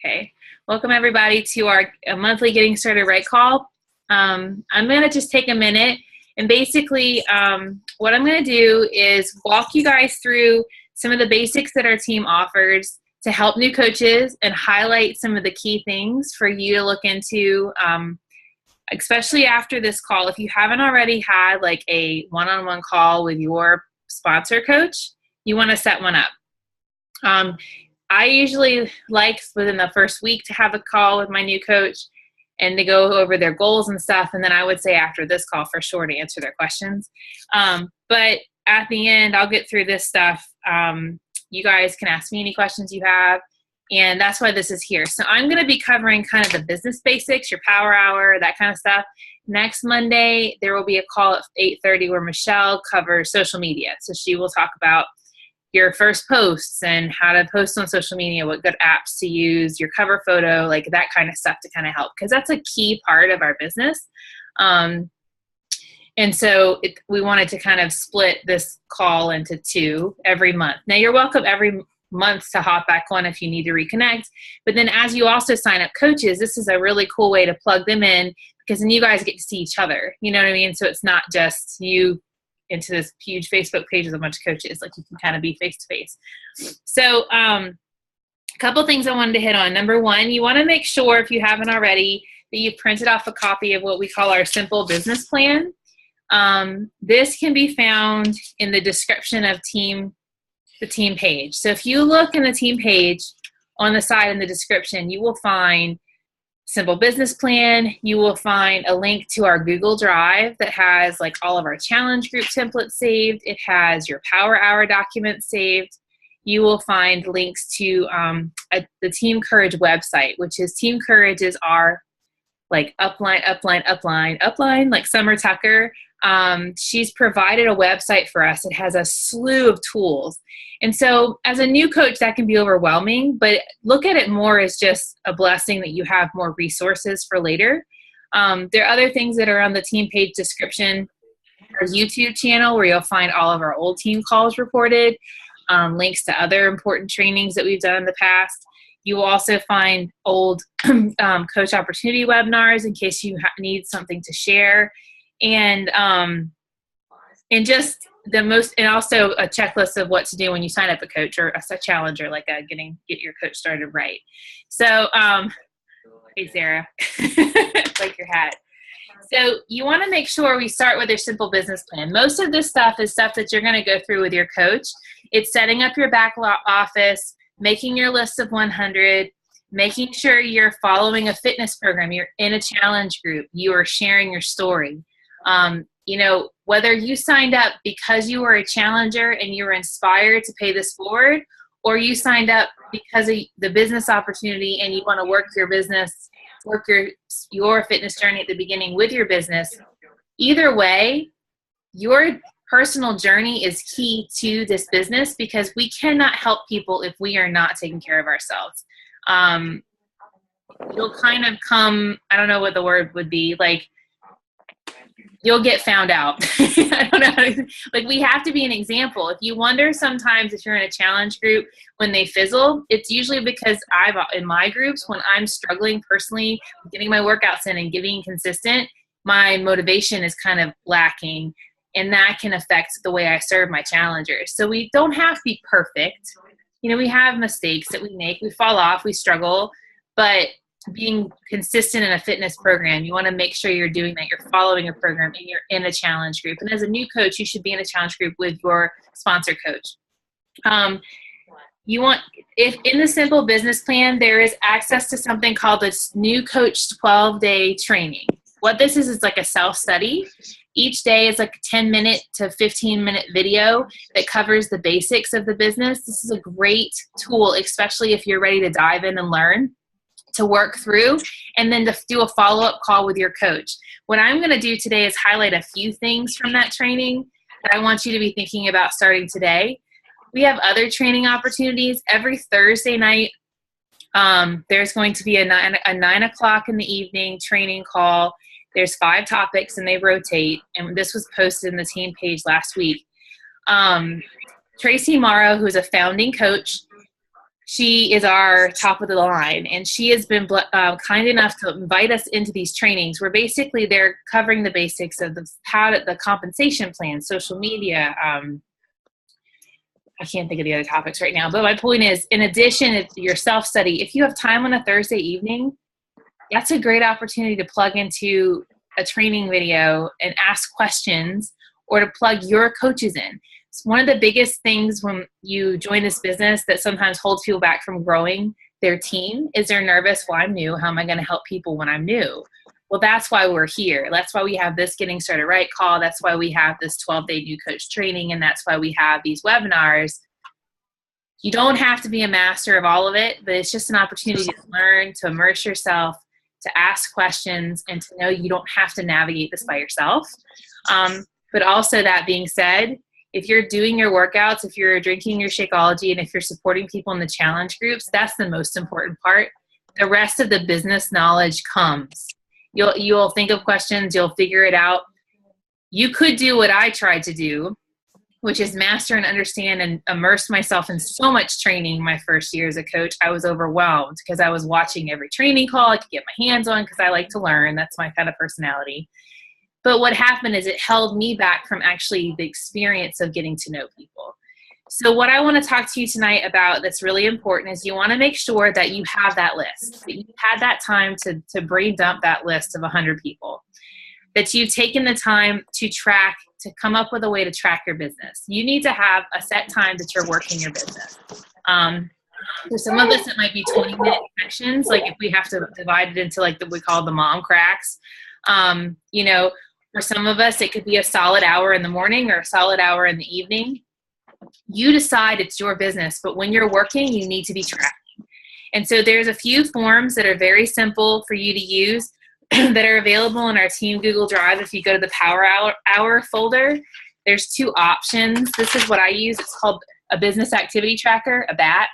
Okay. Welcome everybody to our monthly Getting Started Right call. I'm going to just take a minute and basically what I'm going to do is walk you guys through some of the basics that our team offers to help new coaches and highlight some of the key things for you to look into, especially after this call. If you haven't already had like a one-on-one call with your sponsor coach, you want to set one up. I usually like within the first week to have a call with my new coach and to go over their goals and stuff. And then I would say after this call for sure to answer their questions. But at the end, I'll get through this stuff. You guys can ask me any questions you have. And that's why this is here. So I'm going to be covering kind of the business basics, your power hour, that kind of stuff. Next Monday, there will be a call at 8:30 where Michelle covers social media. So she will talk about your first posts and how to post on social media, what good apps to use, your cover photo, like that kind of stuff to kind of help, because that's a key part of our business. And so we wanted to kind of split this call into two every month. Now you're welcome every month to hop back on if you need to reconnect. But then as you also sign up coaches, this is a really cool way to plug them in, because then you guys get to see each other. You know what I mean? So it's not just you into this huge Facebook page with a bunch of coaches. Like you can kind of be face to face. So a couple things I wanted to hit on. Number one, you want to make sure, if you haven't already, that you've printed off a copy of what we call our simple business plan. This can be found in the description of the team page. So if you look in the team page on the side in the description, you will find simple business plan. You will find a link to our Google Drive that has like all of our challenge group templates saved. It has your power hour documents saved. You will find links to the Team Courage website, which is Team Courage is our like upline, like Summer Tucker. She's provided a website for us. It has a slew of tools. And so as a new coach, that can be overwhelming, but look at it more as just a blessing that you have more resources for later. There are other things that are on the team page description. Our YouTube channel, where you'll find all of our old team calls reported, links to other important trainings that we've done in the past. You will also find old coach opportunity webinars in case you need something to share. And just and also a checklist of what to do when you sign up a coach or a challenger, like get your coach started right. So, hey Sarah, like your hat. So you want to make sure we start with your simple business plan. Most of this stuff is stuff that you're going to go through with your coach. It's setting up your back office, making your list of 100, making sure you're following a fitness program, you're in a challenge group, you are sharing your story. Whether you signed up because you were a challenger and you were inspired to pay this forward, or you signed up because of the business opportunity and you want to work your business, work your fitness journey at the beginning with your business, either way, your personal journey is key to this business, because we cannot help people if we are not taking care of ourselves. You'll kind of come, I don't know what the word would be, like, you'll get found out. I don't know. Like, we have to be an example. If you wonder sometimes if you're in a challenge group when they fizzle, it's usually because in my groups, when I'm struggling personally, getting my workouts in and getting consistent, my motivation is kind of lacking, and that can affect the way I serve my challengers. So we don't have to be perfect. We have mistakes that we make, we fall off, we struggle, but being consistent in a fitness program, you want to make sure you're doing that. You're following a program and you're in a challenge group. And as a new coach, you should be in a challenge group with your sponsor coach. If in the simple business plan, there is access to something called the new coach 12-day training. What this is like a self-study. Each day is like a 10-minute to 15-minute video that covers the basics of the business. This is a great tool, especially if you're ready to dive in and learn, to work through, and then to do a follow-up call with your coach. What I'm going to do today is highlight a few things from that training that I want you to be thinking about starting today. We have other training opportunities. Every Thursday night, there's going to be a 9 o'clock in the evening training call. There's 5 topics and they rotate. And this was posted in the team page last week. Tracy Morrow, who's a founding coach, She is our top of the line, and she has been kind enough to invite us into these trainings where basically they're covering the basics of the compensation plan, social media. I can't think of the other topics right now, but my point is, in addition to your self-study, if you have time on a Thursday evening, that's a great opportunity to plug into a training video and ask questions, or to plug your coaches in. It's one of the biggest things when you join this business that sometimes holds people back from growing their team is they're nervous. Well, I'm new. How am I going to help people when I'm new? Well, that's why we're here. That's why we have this Getting Started Right call. That's why we have this 12-day new coach training. And that's why we have these webinars. You don't have to be a master of all of it, but it's just an opportunity to learn, to immerse yourself, to ask questions, and to know you don't have to navigate this by yourself. But also, that being said, if you're doing your workouts, if you're drinking your Shakeology, and if you're supporting people in the challenge groups, that's the most important part. The rest of the business knowledge comes. You'll think of questions, you'll figure it out. You could do what I tried to do, which is master and understand and immerse myself in so much training my first year as a coach. I was overwhelmed because I was watching every training call I could get my hands on because I like to learn. That's my kind of personality. But what happened is it held me back from actually the experience of getting to know people. So what I want to talk to you tonight about that's really important is you want to make sure that you have that list, that you've had that time to brain dump that list of 100 people, that you've taken the time to track, to come up with a way to track your business. You need to have a set time that you're working your business. For some of us, it might be 20-minute sections, like if we have to divide it into like we call the mom cracks. For some of us, it could be a solid hour in the morning or a solid hour in the evening. You decide, it's your business, but when you're working, you need to be tracking. And so there's a few forms that are very simple for you to use that are available in our team Google Drive. If you go to the Power Hour folder, there's two options. This is what I use. It's called a business activity tracker, a BAT.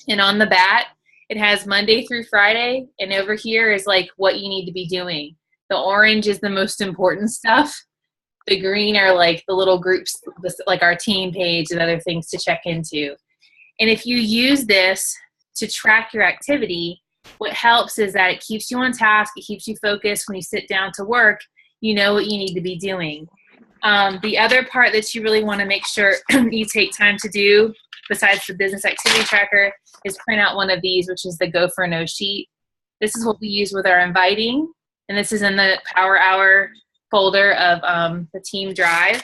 And on the BAT, it has Monday through Friday. And over here is like what you need to be doing. The orange is the most important stuff. The green are like the little groups, like our team page and other things to check into. And if you use this to track your activity, what helps is that it keeps you on task. It keeps you focused. When you sit down to work, you know what you need to be doing. The other part that you really want to make sure you take time to do, besides the business activity tracker, is print out one of these, which is the Go for No sheet. This is what we use with our inviting. And this is in the Power Hour folder of the team drive.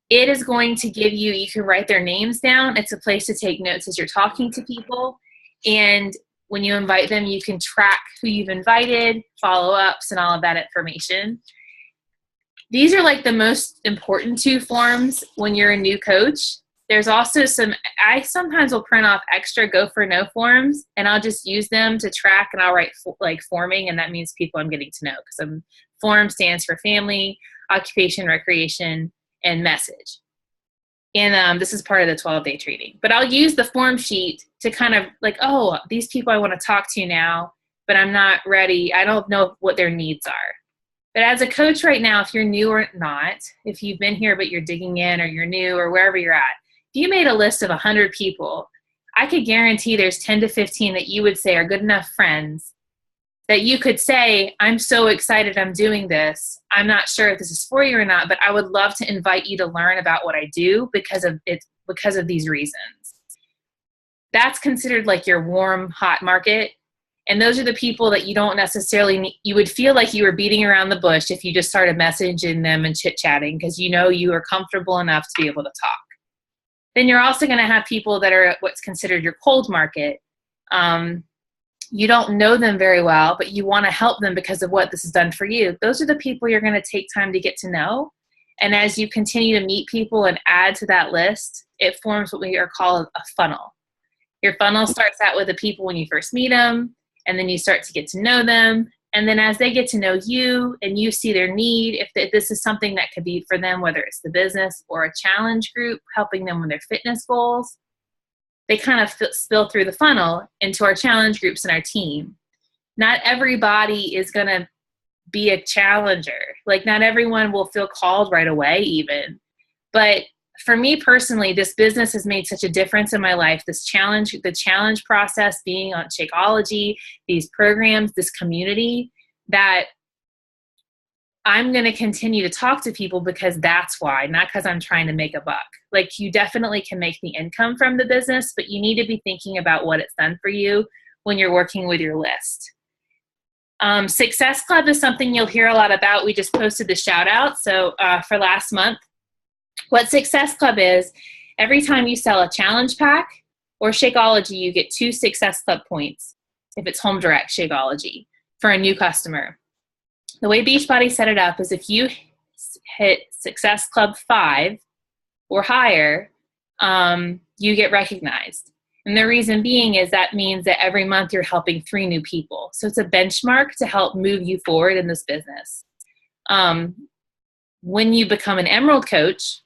It is going to give you can write their names down. It's a place to take notes as you're talking to people. And when you invite them, you can track who you've invited, follow-ups, and all of that information. These are like the most important two forms when you're a new coach. There's also I sometimes will print off extra Go for No forms, and I'll just use them to track, and I'll write like forming, and that means people I'm getting to know, because form stands for family, occupation, recreation, and message. And this is part of the 12-day training. But I'll use the form sheet to kind of like, oh, these people I want to talk to now, but I'm not ready. I don't know what their needs are. But as a coach right now, if you're new or not, if you've been here but you're digging in, or you're new, or wherever you're at, if you made a list of 100 people, I could guarantee there's 10 to 15 that you would say are good enough friends that you could say, I'm so excited I'm doing this. I'm not sure if this is for you or not, but I would love to invite you to learn about what I do because of these reasons. That's considered like your warm, hot market. And those are the people that you don't necessarily need. You would feel like you were beating around the bush if you just started messaging them and chit-chatting, because you know you are comfortable enough to be able to talk. Then you're also going to have people that are what's considered your cold market. You don't know them very well, but you want to help them because of what this has done for you. Those are the people you're going to take time to get to know. And as you continue to meet people and add to that list, it forms what we are called a funnel. Your funnel starts out with the people when you first meet them, and then you start to get to know them. And then as they get to know you and you see their need, if this is something that could be for them, whether it's the business or a challenge group, helping them with their fitness goals, they kind of spill through the funnel into our challenge groups and our team. Not everybody is going to be a challenger. Like, not everyone will feel called right away even. But for me personally, this business has made such a difference in my life. This challenge, the challenge process, being on Shakeology, these programs, this community, that I'm going to continue to talk to people because that's why, not because I'm trying to make a buck. Like, you definitely can make the income from the business, but you need to be thinking about what it's done for you when you're working with your list. Success Club is something you'll hear a lot about. We just posted the shout out. So for last month, what Success Club is, every time you sell a challenge pack or Shakeology, you get 2 Success Club points if it's home direct Shakeology for a new customer. The way Beachbody set it up is if you hit Success Club 5 or higher, you get recognized. And the reason being is that means that every month you're helping 3 new people. So it's a benchmark to help move you forward in this business. When you become an Emerald Coach,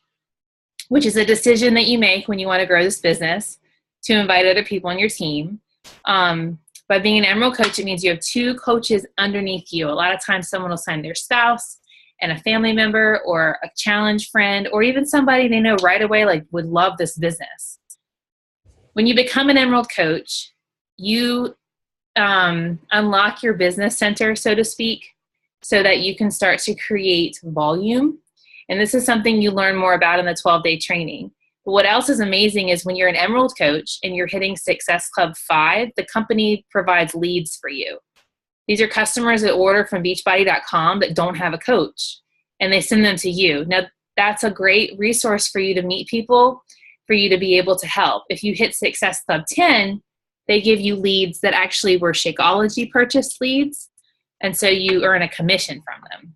which is a decision that you make when you want to grow this business to invite other people on your team, by being an Emerald Coach, it means you have 2 coaches underneath you. A lot of times someone will sign their spouse and a family member or a challenge friend or even somebody they know right away, like, would love this business. When you become an Emerald Coach, you unlock your business center, so to speak, so that you can start to create volume. And this is something you learn more about in the 12-day training. But what else is amazing is when you're an Emerald Coach and you're hitting Success Club 5, the company provides leads for you. These are customers that order from beachbody.com that don't have a coach, and they send them to you. Now, that's a great resource for you to meet people, for you to be able to help. If you hit Success Club 10, they give you leads that actually were Shakeology purchased leads, and so you earn a commission from them.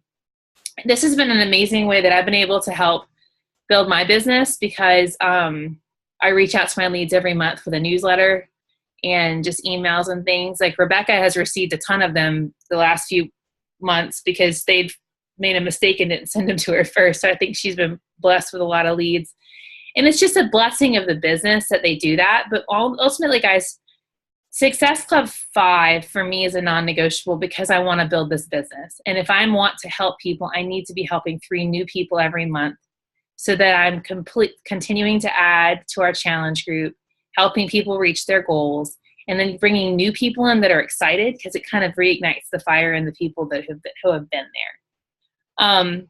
This has been an amazing way that I've been able to help build my business because I reach out to my leads every month with a newsletter and just emails and things. Like, Rebecca has received a ton of them the last few months because they've made a mistake and didn't send them to her first. So I think she's been blessed with a lot of leads. And it's just a blessing of the business that they do that. But ultimately, guys, Success Club 5 for me is a non-negotiable because I want to build this business. And if I want to help people, I need to be helping 3 new people every month so that I'm continuing to add to our challenge group, helping people reach their goals, and then bringing new people in that are excited because it kind of reignites the fire in the people that who have been there.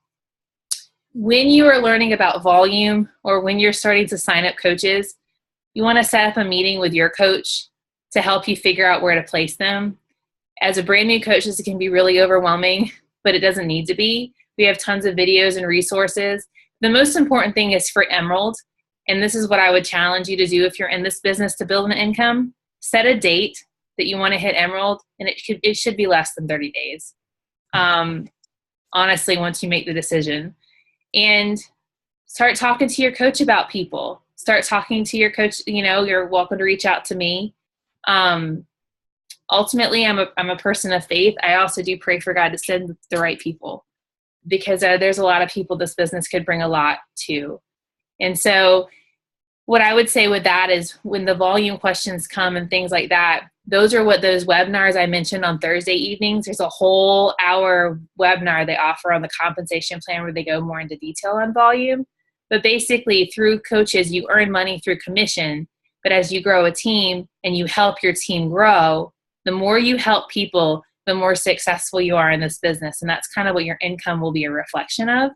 When you are learning about volume or when you're starting to sign up coaches, you want to set up a meeting with your coach to help you figure out where to place them. As a brand new coach, this can be really overwhelming, but it doesn't need to be. We have tons of videos and resources. The most important thing is for Emerald, and this is what I would challenge you to do if you're in this business to build an income, set a date that you want to hit Emerald, and it should be less than 30 days. Honestly, once you make the decision. And start talking to your coach about people. Start talking to your coach. You know, you're welcome to reach out to me. Ultimately, I'm a person of faith. I also do pray for God to send the right people because there's a lot of people this business could bring a lot to. And so what I would say with that is when the volume questions come and things like that, those are what those webinars I mentioned on Thursday evenings. There's a whole hour webinar they offer on the compensation plan where they go more into detail on volume. But basically, through coaches, you earn money through commission. But as you grow a team and you help your team grow, the more you help people, the more successful you are in this business. And that's kind of what your income will be a reflection of.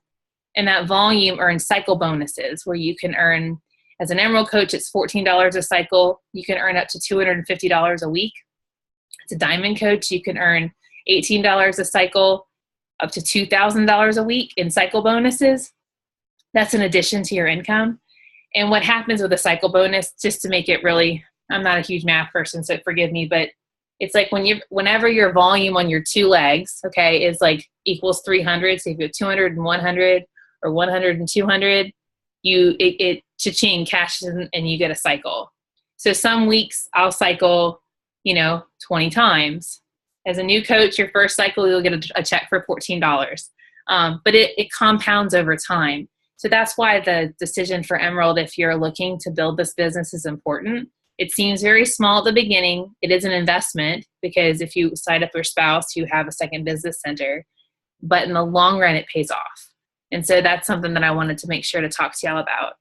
And that volume earns cycle bonuses where you can earn, as an Emerald Coach, it's $14 a cycle. You can earn up to $250 a week. As a Diamond Coach, you can earn $18 a cycle, up to $2,000 a week in cycle bonuses. That's in addition to your income. And what happens with a cycle bonus, just to make it really, I'm not a huge math person, so forgive me, but it's like whenever your volume on your 2 legs, okay, is like equals 300, so if you have 200 and 100 or 100 and 200, it cha-ching cashes in and you get a cycle. So some weeks I'll cycle, 20 times. As a new coach, your first cycle, you'll get a check for $14. But it compounds over time. So that's why the decision for Emerald, if you're looking to build this business, is important. It seems very small at the beginning. It is an investment because if you sign up your spouse, you have a second business center. But in the long run, it pays off. And so that's something that I wanted to make sure to talk to y'all about.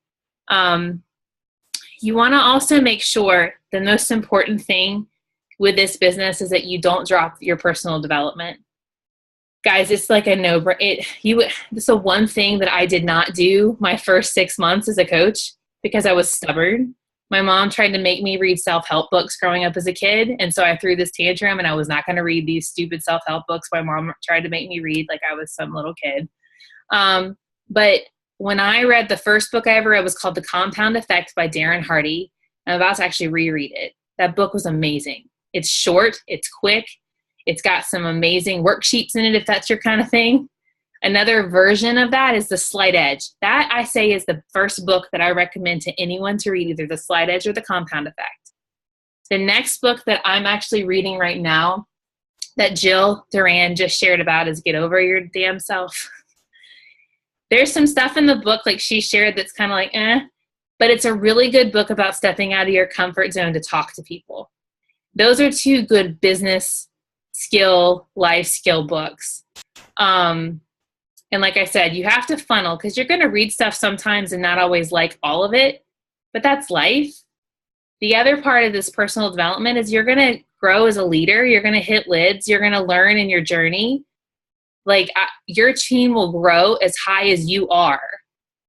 You want to also make sure the most important thing with this business is that you don't drop your personal development. Guys, it's like a no-brainer. This is the one thing that I did not do my first 6 months as a coach because I was stubborn. My mom tried to make me read self-help books growing up as a kid, and so I threw this tantrum, and I was not going to read these stupid self-help books my mom tried to make me read like I was some little kid. But when I read the first book I ever read, it was called The Compound Effect by Darren Hardy. I'm about to actually reread it. That book was amazing. It's short, it's quick, it's got some amazing worksheets in it if that's your kind of thing. Another version of that is The Slight Edge. That, I say, is the first book that I recommend to anyone to read, either The Slight Edge or The Compound Effect. The next book that I'm actually reading right now that Jill Duran just shared about is Get Over Your Damn Self. There's some stuff in the book like she shared that's kind of like, but it's a really good book about stepping out of your comfort zone to talk to people. Those are two good business skill, life skill books. And like I said, you have to funnel because you're going to read stuff sometimes and not always like all of it, but that's life. The other part of this personal development is you're going to grow as a leader. You're going to hit lids. You're going to learn in your journey. Like your team will grow as high as you are.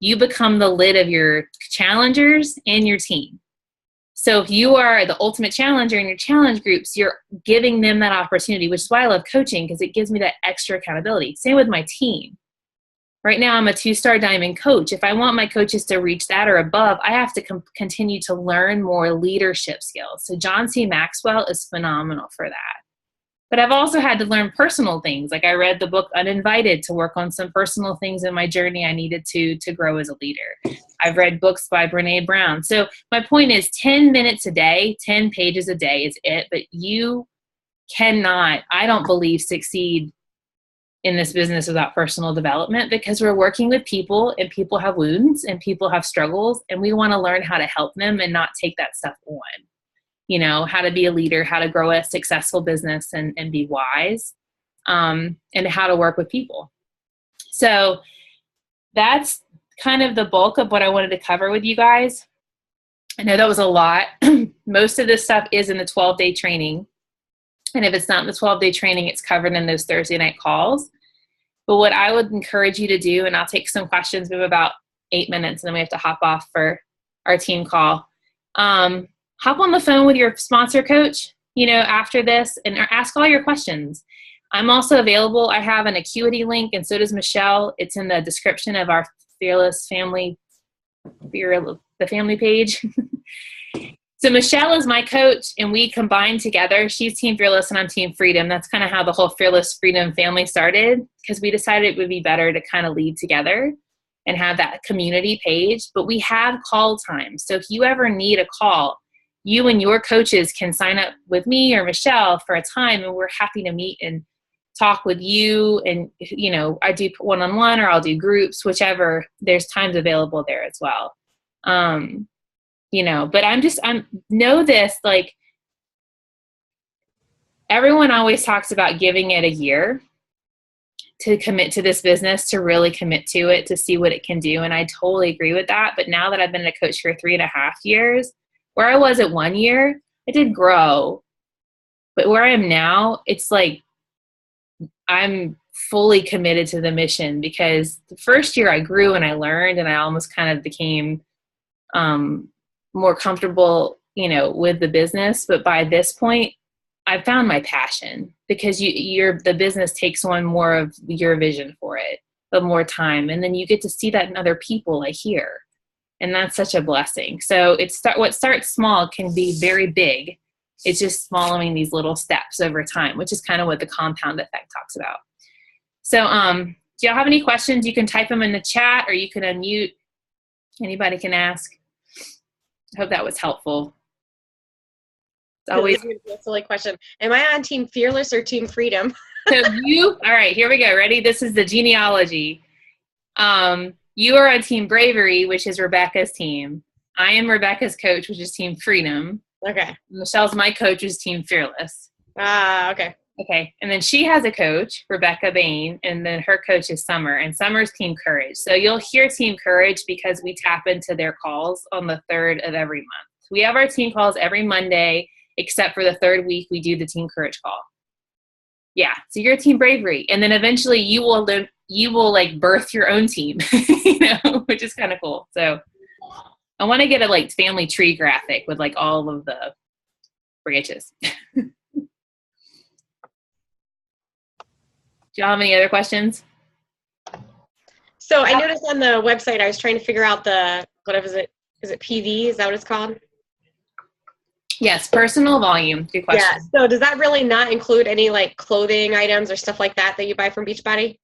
You become the lid of your challengers and your team. So if you are the ultimate challenger in your challenge groups, you're giving them that opportunity, which is why I love coaching, because it gives me that extra accountability. Same with my team. Right now, I'm a 2-star diamond coach. If I want my coaches to reach that or above, I have to continue to learn more leadership skills. So John C. Maxwell is phenomenal for that. But I've also had to learn personal things. Like I read the book Uninvited to work on some personal things in my journey I needed to grow as a leader. I've read books by Brene Brown. So my point is 10 minutes a day, 10 pages a day is it. But you cannot, I don't believe, succeed in this business without personal development, because we're working with people and people have wounds and people have struggles, and we want to learn how to help them and not take that stuff on. You know, how to be a leader, how to grow a successful business and be wise, and how to work with people. So that's kind of the bulk of what I wanted to cover with you guys. I know that was a lot. Most of this stuff is in the 12-day training. And if it's not in the 12-day training, it's covered in those Thursday night calls. But what I would encourage you to do, and I'll take some questions, we have about 8 minutes, and then we have to hop off for our team call. Hop on the phone with your sponsor coach, after this, and ask all your questions. I'm also available. I have an Acuity link, and so does Michelle. It's in the description of our Fearless Family, the family page. So Michelle is my coach, and we combine together. She's Team Fearless, and I'm Team Freedom. That's kind of how the whole Fearless Freedom family started, because we decided it would be better to kind of lead together and have that community page. But we have call time. So if you ever need a call, you and your coaches can sign up with me or Michelle for a time, and we're happy to meet and talk with you. And, I do one-on-one, or I'll do groups, whichever. There's times available there as well. But know this, like, everyone always talks about giving it a year to commit to this business, to really commit to it, to see what it can do. And I totally agree with that. But now that I've been a coach for 3.5 years, where I was at 1 year, I did grow. But where I am now, it's like I'm fully committed to the mission, because the first year I grew and I learned, and I almost kind of became more comfortable, with the business. But by this point, I found my passion, because the business takes on more of your vision for it, but more time. And then you get to see that in other people, like here. And that's such a blessing. So what starts small can be very big. It's just following these little steps over time, which is kind of what the compound effect talks about. So do y'all have any questions? You can type them in the chat, or you can unmute. Anybody can ask. I hope that was helpful. It's always a silly question. Am I on Team Fearless or Team Freedom? So all right, here we go. Ready? This is the genealogy. You are on Team Bravery, which is Rebecca's team. I am Rebecca's coach, which is Team Freedom. Okay. Michelle's my coach, is Team Fearless. Okay. Okay. And then she has a coach, Rebecca Bain, and then her coach is Summer, and Summer's Team Courage. So you'll hear Team Courage because we tap into their calls on the 3rd of every month. We have our team calls every Monday, except for the 3rd week we do the Team Courage call. Yeah. So you're Team Bravery. And then eventually you will like birth your own team, which is kind of cool. So I want to get a like family tree graphic with like all of the branches. Do y'all have any other questions? So I noticed on the website, I was trying to figure out what is it? Is it PV? Is that what it's called? Yes, personal volume. Good question. Yeah. So does that really not include any like clothing items or stuff like that you buy from Beachbody?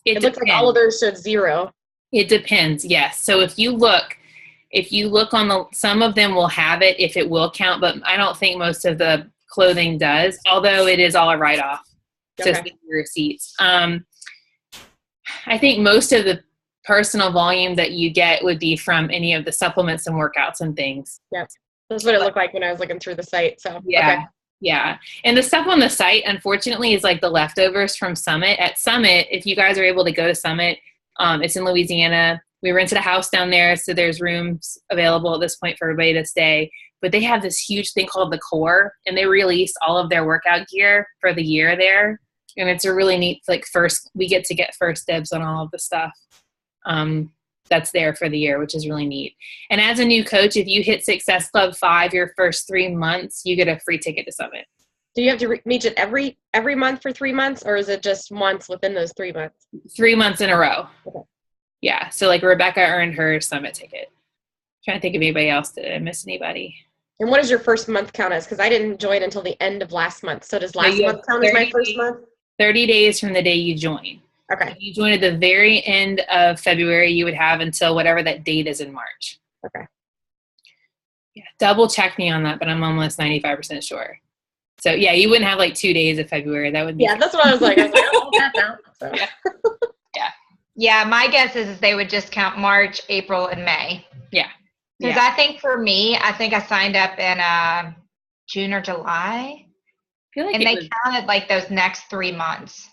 It looks like all of theirs showed 0. It depends. Yes. So if you look on some of them will have it if it will count, but I don't think most of the clothing does, although it is all a write-off. Okay. To see your receipts. I think most of the personal volume that you get would be from any of the supplements and workouts and things. Yep. That's what it looked like when I was looking through the site. So yeah. Okay. Yeah. And the stuff on the site, unfortunately, is like the leftovers from Summit. At Summit, if you guys are able to go to Summit, it's in Louisiana. We rented a house down there, so there's rooms available at this point for everybody to stay. But they have this huge thing called the Core, and they release all of their workout gear for the year there. And it's a really neat, like we get to get first dibs on all of the stuff that's there for the year, which is really neat. And as a new coach, if you hit Success Club 5 your first 3 months, you get a free ticket to Summit. Do you have to meet it every month for 3 months, or is it just once within those 3 months? 3 months in a row. Okay. Yeah. So like Rebecca earned her Summit ticket. Trying to think of anybody else. Did I miss anybody? And what does your first month count as? Because I didn't join until the end of last month. So does last month count as my first month? 30 days from the day you join. Okay. If you join at the very end of February, you would have until whatever that date is in March. Okay. Yeah. Double check me on that, but I'm almost 95% sure. So yeah, you wouldn't have like 2 days of February. That would be. Yeah, that's what I was like. Oh, that's out. So. Yeah. Yeah. Yeah, my guess is they would just count March, April, and May. Yeah. Because I think for me, I signed up in June or July. I feel like and they counted like those next 3 months.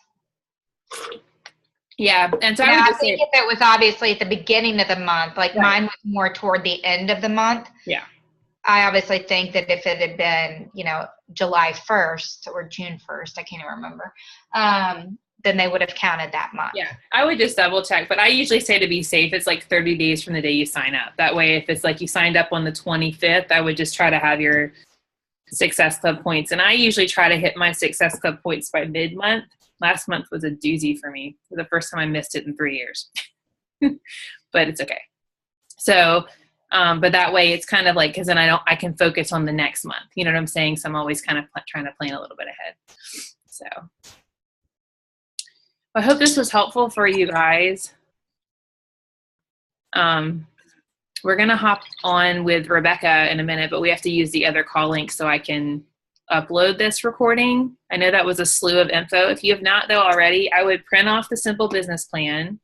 Yeah. And so I think if it was obviously at the beginning of the month, like mine was more toward the end of the month. Yeah. I obviously think that if it had been, July 1st or June 1st, I can't even remember, then they would have counted that month. Yeah, I would just double check, but I usually say to be safe, it's like 30 days from the day you sign up. That way, if it's like you signed up on the 25th, I would just try to have your Success Club points. And I usually try to hit my Success Club points by mid-month. Last month was a doozy for me. It was the first time I missed it in 3 years. But it's okay. So, but that way it's kind of like, because then I can focus on the next month. You know what I'm saying? So I'm always kind of trying to plan a little bit ahead. So I hope this was helpful for you guys. We're going to hop on with Rebecca in a minute, but we have to use the other call link so I can upload this recording. I know that was a slew of info. If you have not, though, already, I would print off the simple business plan,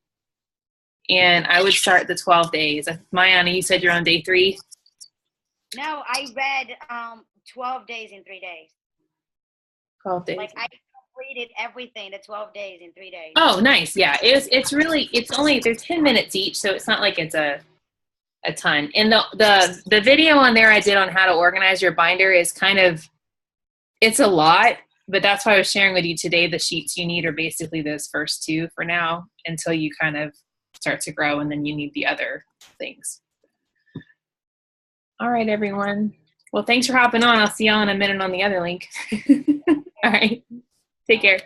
and I would start the 12 days. Mayana, you said you're on day 3? No, I read 12 days in 3 days. 12 days. Like I completed everything, the 12 days in 3 days. Oh, nice. Yeah, it's only, they're 10 minutes each, so it's not like it's a ton. And the video on there I did on how to organize your binder is kind of, it's a lot, but that's why I was sharing with you today. The sheets you need are basically those first 2 for now until you kind of start to grow, and then you need the other things. All right, everyone. Well, thanks for hopping on. I'll see y'all in a minute on the other link. All right. Take care.